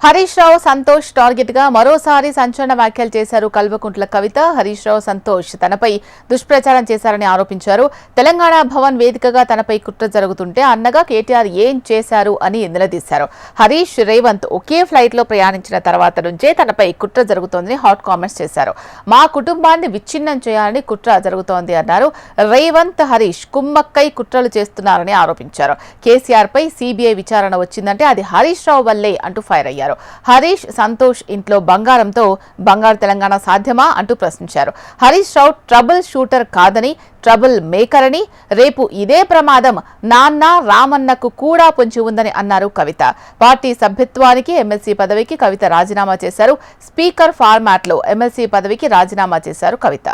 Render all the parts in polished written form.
Harish Rao Santosh target గా మరోసారి సంచలన వ్యాఖ్యలు చేశారు కల్వకుంట్ల కవిత. హరీష్ రావు సంతోష్ తనపై దుష్ప్రచారం చేశారని ఆరోపించారు. తెలంగాణ భవన్ వేదికగా తనపై కుట్ర జరుగుతుంటే అన్నగా కేటీఆర్ ఏం చేశారు అని నిలదీశారు. హరీష్ రేవంత్ ఒకే ఫ్లైట్ లో ప్రయాణించిన తర్వాత నుంచే తనపై కుట్ర జరుగుతోందని హాట్ కామెంట్స్ చేశారు. మా కుటుంబాన్ని విచ్ఛిన్నం చేయాలని కుట్ర జరుగుతోంది అన్నారు. రేవంత్ హరీష్ కుమ్మక్కై కుట్రలు చేస్తున్నారని ఆరోపించారు. కేసీఆర్ పై సీబీఐ విచారణ వచ్చిందంటే అది హరీష్ రావు వల్లే అంటూ ఫైర్ అయ్యారు. హరీష్ సంతోష్ ఇంట్లో బంగారంతో బంగారు తెలంగాణ సాధ్యమా అంటూ ప్రశ్నించారు. హరీష్ రావు ట్రబుల్ షూటర్ కాదని, ట్రబుల్ మేకర్ అని, రేపు ఇదే ప్రమాదం నాన్న రామన్నకు కూడా పొంచి ఉందని అన్నారు కవిత. పార్టీ సభ్యత్వానికి ఎమ్మెల్సీ పదవికి కవిత రాజీనామా చేశారు. స్పీకర్ ఫార్మాట్ లో ఎమ్మెల్సీ పదవికి రాజీనామా చేశారు కవిత.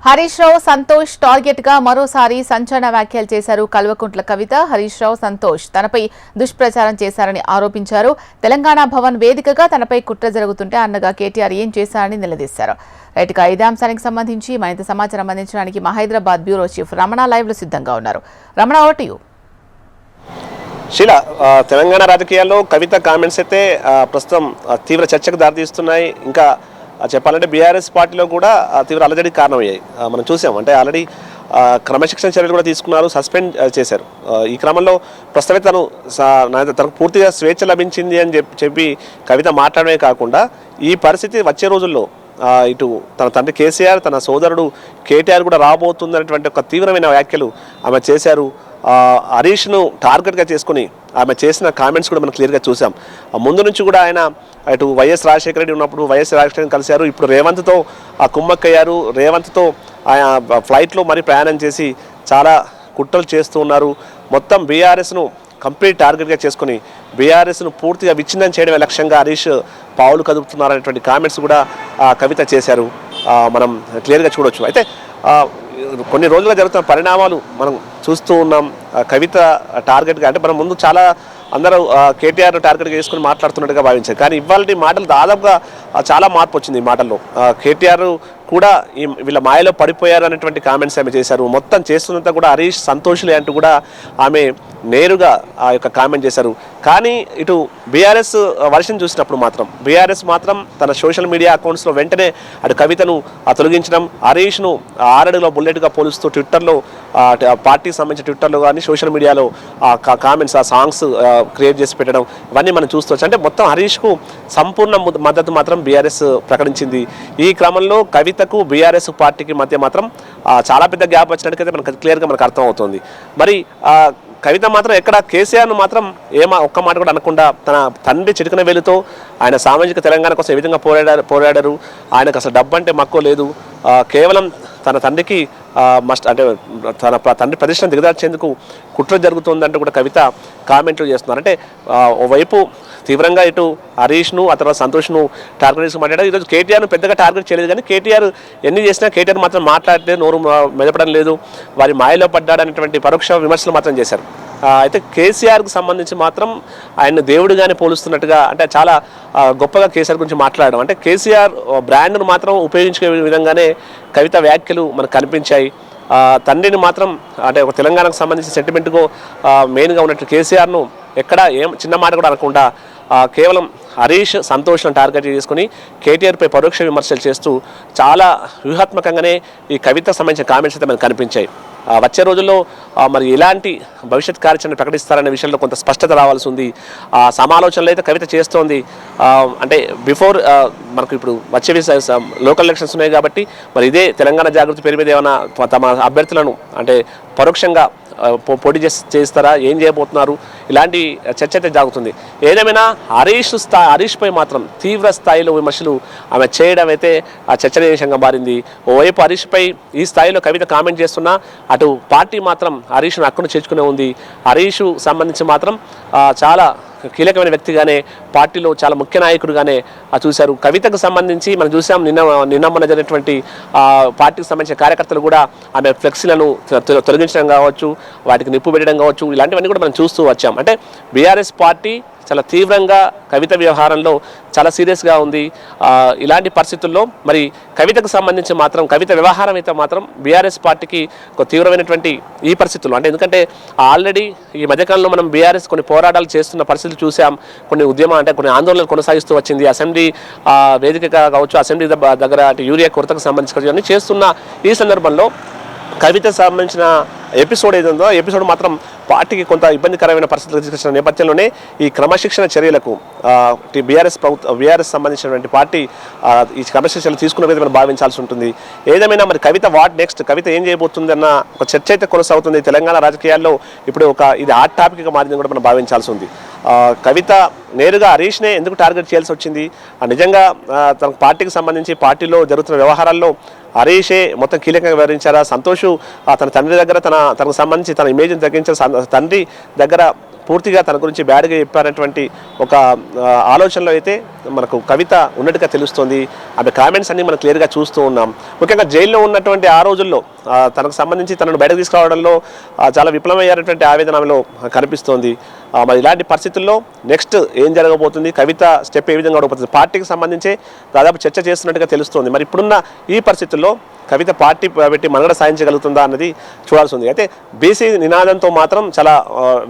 హరీష్ రావు సంతోష్ టార్గెట్ గా మరోసారి సంచలన వ్యాఖ్యలు చేశారు కల్వకుంట్ల కవిత. హరీష్ రావు సంతోష్ తనపై దుష్ప్రచారం చేశారని ఆరోపించారు. తెలంగాణ భవన్ వేదికగా తనపై కుట్ర జరుగుతుంటే అన్నగా కేటీఆర్ ఏం చేశారని నిలదీశారు. రైట్గా ఇదే అంశానికి సంబంధించి మరింత సమాచారం అందించడానికి మా Hyderabad bureau chief Ramana live లో సిద్ధంగా ఉన్నారు. Ramana, over to you. శీల, తెలంగాణ రాజకీయాల్లో కవిత కామెంట్స్ అయితే ప్రస్తుతం తీవ్ర చర్చకు దారితీస్తున్నాయి. ఇంకా చెప్పాలంటే బీఆర్ఎస్ పార్టీలో కూడా తీవ్ర అలజడికి కారణమయ్యాయి. మనం చూసాం. అంటే ఆల్రెడీ క్రమశిక్షణ చర్యలు కూడా తీసుకున్నారు, సస్పెండ్ చేశారు. ఈ క్రమంలో ప్రస్తుతమే తనకు పూర్తిగా స్వేచ్ఛ లభించింది అని చెప్పి కవిత మాట్లాడమే కాకుండా ఈ పరిస్థితి వచ్చే రోజుల్లో ఇటు తన తండ్రి కేసీఆర్, తన సోదరుడు కేటీఆర్ కూడా రాబోతుందనేటువంటి ఒక తీవ్రమైన వ్యాఖ్యలు ఆమె చేశారు. హరీష్ను టార్గెట్గా చేసుకుని ఆమె చేసిన కామెంట్స్ కూడా మనం క్లియర్గా చూసాం. ముందు నుంచి కూడా ఆయన అటు వైఎస్ రాజశేఖర రెడ్డి ఉన్నప్పుడు వైఎస్ రాజశేఖర రెడ్డిని కలిశారు. ఇప్పుడు రేవంత్తో కుమ్మక్కయ్యారు. రేవంత్తో ఆయన ఫ్లైట్లో మరి ప్రయాణం చేసి చాలా కుట్రలు చేస్తూ ఉన్నారు. మొత్తం బీఆర్ఎస్ను కంప్లీట్ టార్గెట్గా చేసుకుని బీఆర్ఎస్ను పూర్తిగా విచ్ఛిన్నం చేయడమే లక్ష్యంగా హరీష్ పావులు కదుపుతున్నారనేటువంటి కామెంట్స్ కూడా కవిత చేశారు. మనం క్లియర్గా చూడవచ్చు. అయితే కొన్ని రోజులుగా జరుగుతున్న పరిణామాలు మనం చూస్తూ ఉన్నాం. కవిత టార్గెట్గా అంటే మనం ముందు చాలా అందరూ కేటీఆర్ టార్గెట్గా చేసుకుని మాట్లాడుతున్నట్టుగా భావించారు. కానీ ఇవాళ మాటలు దాదాపుగా చాలా మార్పు వచ్చింది. ఈ మాటల్లో కేటీఆర్ కూడా వీళ్ళ మాయలో పడిపోయారు అనేటువంటి కామెంట్స్ ఆమె చేశారు. మొత్తం చేస్తున్నంత కూడా హరీష్ సంతోష్లే అంటూ కూడా ఆమె నేరుగా ఆ యొక్క కామెంట్ చేశారు. కానీ ఇటు బీఆర్ఎస్ వర్షన్ చూసినప్పుడు బీఆర్ఎస్ మాత్రం తన సోషల్ మీడియా అకౌంట్స్లో వెంటనే అటు కవితను తొలగించడం, హరీష్ను 6 అడుగుల బుల్లెట్గా పోలుస్తూ ట్విట్టర్లో పార్టీకి సంబంధించిన ట్విట్టర్లో కానీ సోషల్ మీడియాలో కామెంట్స్, సాంగ్స్ క్రియేట్ చేసి పెట్టడం ఇవన్నీ మనం చూస్తవచ్చు. అంటే మొత్తం హరీష్కు సంపూర్ణ మద్దతు మాత్రం బీఆర్ఎస్ ప్రకటించింది. ఈ క్రమంలో కవితకు బీఆర్ఎస్ పార్టీకి మధ్య మాత్రం చాలా పెద్ద గ్యాప్ వచ్చినట్టుకైతే మనకు క్లియర్గా మనకు అర్థమవుతుంది. మరి కవిత మాత్రం ఎక్కడ కేసీఆర్ను మాత్రం ఒక్క మాట కూడా అనకుండా తన తండ్రి చిటికన వేలుతో ఆయన సామాజిక తెలంగాణ కోసం ఏ విధంగా పోరాడారు, ఆయనకు అసలు డబ్బు అంటే మక్కువ లేదు, కేవలం తన తండ్రికి అంటే తన తండ్రి ప్రతిష్టను దిగదార్చేందుకు కుట్ర జరుగుతుందంటూ కూడా కవిత కామెంట్లు చేస్తున్నారు. అంటే ఓవైపు తీవ్రంగా ఇటు హరీష్ను ఆ తర్వాత సంతోష్ను టార్గెట్ చేసి మాట్లాడారు. ఈరోజు కేటీఆర్ను పెద్దగా టార్గెట్ చేయలేదు. కానీ కేటీఆర్ ఎన్ని చేసినా కేటీఆర్ మాత్రం మాట్లాడితే నోరు మెదపడం లేదు, వారి మాయలో పడ్డాడనేటువంటి పరోక్ష విమర్శలు మాత్రం చేశారు. అయితే కేసీఆర్కు సంబంధించి మాత్రం ఆయన దేవుడిగానే పోలుస్తున్నట్టుగా, అంటే చాలా గొప్పగా కేసీఆర్ గురించి మాట్లాడడం, అంటే కేసీఆర్ బ్రాండ్ను మాత్రం ఉపయోగించుకునే విధంగానే కవిత వ్యాఖ్యలు మనకు కనిపించాయి. తండ్రిని మాత్రం అంటే ఒక తెలంగాణకు సంబంధించిన సెంటిమెంట్కు మెయిన్గా ఉన్నట్టు కేసీఆర్ను ఎక్కడ ఏం చిన్న మాట కూడా అనకుండా కేవలం హరీష్ సంతోష్ను టార్గెట్ చేసుకుని కేటీఆర్పై పరోక్ష విమర్శలు చేస్తూ చాలా వ్యూహాత్మకంగానే ఈ కవిత సంబంధించిన కామెంట్స్ అయితే మనకు కనిపించాయి. వచ్చే రోజుల్లో మరి ఎలాంటి భవిష్యత్ కార్యాచరణ ప్రకటిస్తారనే విషయంలో కొంత స్పష్టత రావాల్సి ఉంది. సమాలోచనలు అయితే కవిత చేస్తోంది. అంటే బిఫోర్ మనకు ఇప్పుడు వచ్చే లోకల్ ఎలక్షన్స్ ఉన్నాయి కాబట్టి మరి ఇదే తెలంగాణ జాగృతి పేరు మీద ఏమైనా తమ అభ్యర్థులను అంటే పరోక్షంగా పోటీ చేస్తారా, ఏం చేయబోతున్నారు, ఇలాంటి చర్చ అయితే జరుగుతుంది. ఏదేమైనా హరీష్పై మాత్రం తీవ్ర స్థాయిలో విమర్శలు ఆమె చేయడం అయితే ఆ చర్చనీయాంశంగా మారింది. ఓవైపు హరీష్పై ఈ స్థాయిలో కవిత కామెంట్ చేస్తున్నా అటు పార్టీ మాత్రం హరీష్ను అక్కను చేర్చుకునే ఉంది. హరీష్ సంబంధించి మాత్రం చాలా కీలకమైన వ్యక్తిగానే, పార్టీలో చాలా ముఖ్య నాయకుడిగానే చూశారు. కవితకు సంబంధించి మనం చూసాం నిన్న మొన్న జరిగినటువంటి పార్టీకి సంబంధించిన కార్యకర్తలు కూడా ఆమె ఫ్లెక్సీలను తొలగించడం కావచ్చు, వాటికి నిప్పు పెట్టడం కావచ్చు, ఇలాంటివన్నీ కూడా మనం చూస్తూ వచ్చాం. అంటే బీఆర్ఎస్ పార్టీ చాలా తీవ్రంగా కవిత వ్యవహారంలో చాలా సీరియస్గా ఉంది. ఇలాంటి పరిస్థితుల్లో మరి కవితకు సంబంధించి మాత్రం కవిత వ్యవహారం అయితే మాత్రం బీఆర్ఎస్ పార్టీకి ఒక తీవ్రమైనటువంటి ఈ పరిస్థితుల్లో, అంటే ఎందుకంటే ఆల్రెడీ ఈ మధ్యకాలంలో మనం బీఆర్ఎస్ కొన్ని పోరాటాలు చేస్తున్న పరిస్థితులు చూసాం. కొన్ని ఆందోళనలు కొనసాగిస్తూ వచ్చింది. అసెంబ్లీ వేదికగా కావచ్చు, అసెంబ్లీ దగ్గర అంటే యూరియా కొరతకు సంబంధించి అన్ని చేస్తున్న ఈ సందర్భంలో కవితకు సంబంధించిన ఎపిసోడ్ ఏదో ఎపిసోడ్ మాత్రం పార్టీకి కొంత ఇబ్బందికరమైన పరిస్థితులు తీసుకొచ్చిన నేపథ్యంలోనే ఈ క్రమశిక్షణ చర్యలకు బీఆర్ఎస్ సంబంధించినటువంటి పార్టీ ఈ క్రమశిక్షణలు తీసుకున్న విధంగా మనం భావించాల్సి ఉంటుంది. ఏదేమైనా మరి కవిత నెక్స్ట్ కవిత ఏం చేయబోతుంది అన్న ఒక చర్చ అయితే కొనసాగుతుంది తెలంగాణ రాజకీయాల్లో. ఇప్పుడు ఇది హాట్ టాపిక్గా మారింది కూడా మనం భావించాల్సి ఉంది. కవిత నేరుగా హరీష్నే ఎందుకు టార్గెట్ చేయాల్సి వచ్చింది? నిజంగా తన పార్టీకి సంబంధించి పార్టీలో జరుగుతున్న వ్యవహారాల్లో హరీషే మొత్తం కీలకంగా వ్యవహరించారా? సంతోష్ తన తండ్రి దగ్గర తనకు సంబంధించి తన ఇమేజ్ని తగ్గించిన తండ్రి దగ్గర పూర్తిగా తన గురించి బ్యాడ్గా చెప్పారనేటువంటి ఒక ఆలోచనలో అయితే మనకు కవిత ఉన్నట్టుగా తెలుస్తుంది. ఆమె కామెంట్స్ అన్ని మనం క్లియర్గా చూస్తూ ఉన్నాం. ముఖ్యంగా జైల్లో ఉన్నటువంటి ఆ రోజుల్లో తనకు సంబంధించి తనను బయటకు తీసుకురావడంలో చాలా విఫలమయ్యారటువంటి ఆవేదన ఆమెలో కనిపిస్తోంది. మరి ఇలాంటి పరిస్థితుల్లో నెక్స్ట్ ఏం జరగబోతుంది, కవిత స్టెప్ ఏ విధంగా ఉండబోతుంది, పార్టీకి సంబంధించే దాదాపు చర్చ చేస్తున్నట్టుగా తెలుస్తోంది. మరి ఇప్పుడున్న ఈ పరిస్థితుల్లో కవిత పార్టీ పెట్టి మనుగడ సాధించగలుగుతుందా అన్నది చూడాల్సి ఉంది. అయితే బీసీ నినాదంతో మాత్రం చాలా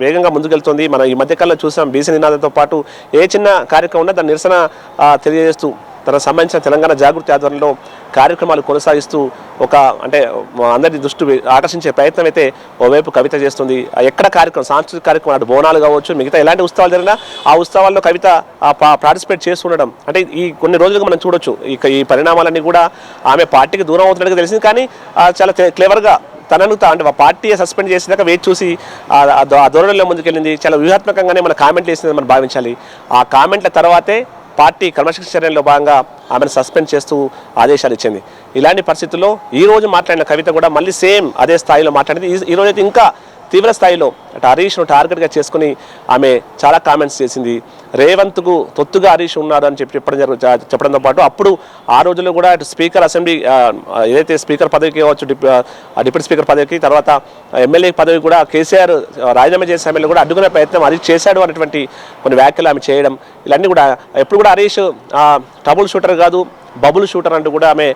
వేగంగా ముందుకెళ్తుంది. మనం ఈ మధ్యకాలంలో చూసాం బీసీ నినాదంతో పాటు ఏ చిన్న కార్యక్రమం ఉన్నా దాని నిరసన తెలియజేస్తూ తనకు సంబంధించిన తెలంగాణ జాగృతి ఆధ్వర్యంలో కార్యక్రమాలు కొనసాగిస్తూ అంటే అందరి దృష్టి ఆకర్షించే ప్రయత్నం అయితే ఓవైపు కవిత చేస్తుంది. ఎక్కడ కార్యక్రమం, సాంస్కృతిక కార్యక్రమం, అటు బోనాలు కావచ్చు, మిగతా ఎలాంటి ఉత్సవాలు జరిగినా ఆ ఉత్సవాల్లో కవిత పార్టిసిపేట్ చేస్తుండడం అంటే ఈ కొన్ని రోజులుగా మనం చూడొచ్చు. ఈ పరిణామాలన్నీ కూడా ఆమె పార్టీకి దూరం అవుతున్నట్టుగా తెలిసింది. కానీ చాలా క్లెవర్గా తనను అంటే పార్టీ సస్పెండ్ చేసినాక వేచి చూసి ఆ ధోరణిలో ముందుకెళ్ళింది. చాలా వ్యూహాత్మకంగానే మన కామెంట్లు వేసిందని మనం భావించాలి. ఆ కామెంట్ల తర్వాతే పార్టీ క్రమశిక్షణ చర్యల్లో భాగంగా ఆమెను సస్పెండ్ చేస్తూ ఆదేశాలు ఇచ్చింది. ఇలాంటి పరిస్థితుల్లో ఈ రోజు మాట్లాడిన కవిత కూడా మళ్ళీ సేమ్ అదే స్థాయిలో మాట్లాడింది. ఈ రోజైతే ఇంకా తీవ్ర స్థాయిలో అటు హరీష్ను టార్గెట్గా చేసుకుని ఆమె చాలా కామెంట్స్ చేసింది. రేవంత్కు తొత్తుగా హరీష్ ఉన్నాడు అని చెప్పడంతో పాటు అప్పుడు ఆ రోజుల్లో కూడా అటు స్పీకర్ అసెంబ్లీ ఏదైతే స్పీకర్ పదవికి కావచ్చు, డిప్యూటీ స్పీకర్ పదవికి, తర్వాత ఎమ్మెల్యే పదవి కూడా కేసీఆర్ రాజీనామా చేసే ఎమ్మెల్యే కూడా అడ్డుకునే ప్రయత్నం హరీష్ చేశాడు అనేటువంటి కొన్ని వ్యాఖ్యలు ఆమె చేయడం, ఇవన్నీ కూడా ఎప్పుడు కూడా హరీష్ ట్రబుల్ షూటర్ కాదు బబుల్ షూటర్ అంటూ కూడా ఆమె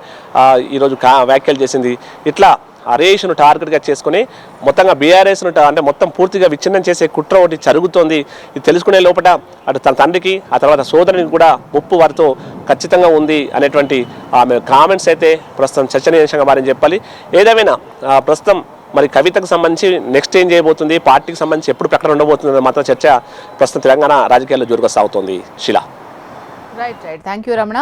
ఈరోజు వ్యాఖ్యలు చేసింది. ఇట్లా హరీష్ను టార్గెట్గా చేసుకుని మొత్తంగా బీఆర్ఎస్ను అంటే మొత్తం పూర్తిగా విచ్ఛిన్నం చేసే కుట్ర ఒకటి జరుగుతోంది. ఇది తెలుసుకునే లోపల అటు తన తండ్రికి ఆ తర్వాత సోదరునికి కూడా ముప్పు వారితో ఖచ్చితంగా ఉంది అనేటువంటి ఆమె కామెంట్స్ అయితే ప్రస్తుతం చర్చనీయాంశంగా మారని చెప్పాలి. ఏదేమైనా ప్రస్తుతం మరి కవితకు సంబంధించి నెక్స్ట్ ఏం చేయబోతుంది, పార్టీకి సంబంధించి ఎప్పుడు ప్రకటన ఉండబోతుంది మాత్రం చర్చ ప్రస్తుతం తెలంగాణ రాజకీయాల్లో జోరుగా సాగుతోంది. శిలా. రైట్. Thank you Ramana.